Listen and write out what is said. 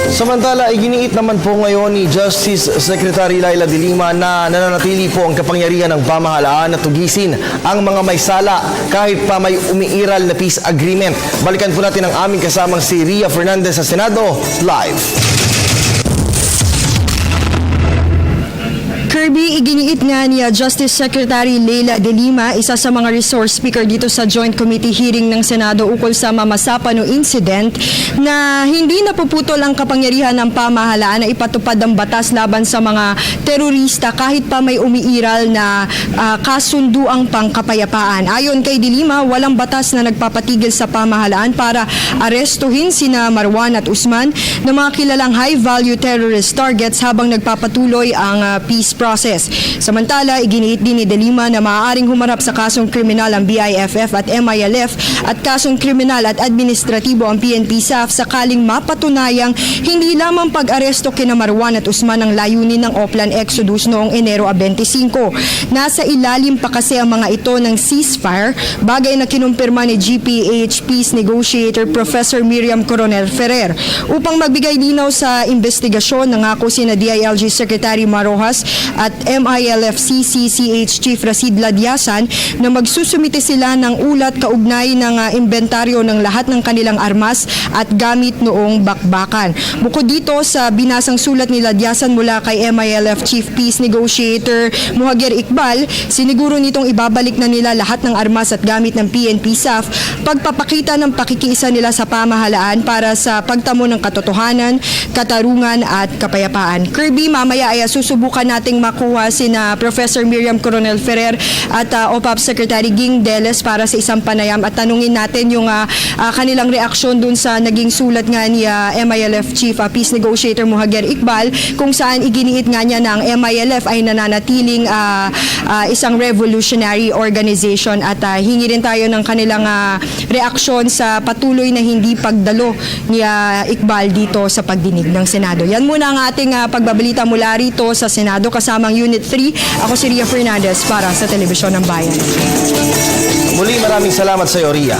Samantala, iginiit naman po ngayon ni Justice Secretary Leila de Lima na nananatili po ang kapangyarihan ng pamahalaan na tugisin ang mga may sala kahit pa may umiiral na peace agreement. Balikan po natin ang aming kasamang si Ria Fernandez sa Senado live. Kirby, iginiit nga ni Justice Secretary Leila de Lima, isa sa mga resource speaker dito sa Joint Committee hearing ng Senado ukol sa Mamasapano incident, na hindi napuputol ang kapangyarihan ng pamahalaan na ipatupad ang batas laban sa mga terorista kahit pa may umiiral na kasunduang pangkapayapaan. Ayon kay de Lima, walang batas na nagpapatigil sa pamahalaan para arestuhin sina Marwan at Usman na mga kilalang high-value terrorist targets habang nagpapatuloy ang peace process. Samantala, iginiit din ni de Lima na maaaring humarap sa kasong kriminal ang BIFF at MILF at kasong kriminal at administratibo ang PNP-SAF sakaling mapatunayang hindi lamang pag-aresto kina Marwan at Usman ang layunin ng Oplan Exodus noong Enero 25. Nasa ilalim pa kasi ang mga ito ng ceasefire, bagay na kinumpirma ni GPH Peace Negotiator Professor Miriam Coronel Ferrer. Upang magbigay linaw sa investigasyon, nangako sina DILG Secretary Marojas at MILF-CCCH Chief Rasid Ladyasan na magsusumite sila ng ulat kaugnay ng inventaryo ng lahat ng kanilang armas at gamit noong bakbakan. Bukod dito sa binasang sulat ni Ladyasan mula kay MILF Chief Peace Negotiator Muhager Iqbal, siniguro nitong ibabalik na nila lahat ng armas at gamit ng PNP-SAF, pagpapakita ng pakikiisa nila sa pamahalaan para sa pagtamo ng katotohanan, katarungan at kapayapaan. Kirby, mamaya ay susubukan nating makuha sina Professor Miriam Coronel Ferrer at OPAP Secretary Ging Deles para sa isang panayam at tanungin natin yung kanilang reaksyon dun sa naging sulat nga ni MILF Chief Peace Negotiator Muhager Iqbal, kung saan iginiit nga niya na ang MILF ay nananatiling isang revolutionary organization at hingi rin tayo ng kanilang reaksyon sa patuloy na hindi pagdalo ni Iqbal dito sa pagdinig ng Senado. Yan muna ang ating pagbabalita mula rito sa Senado kasamang Unit 3. Ako si Ria Fernandez para sa Telebisyon ng Bayan. Muli maraming salamat sa iyo, Ria.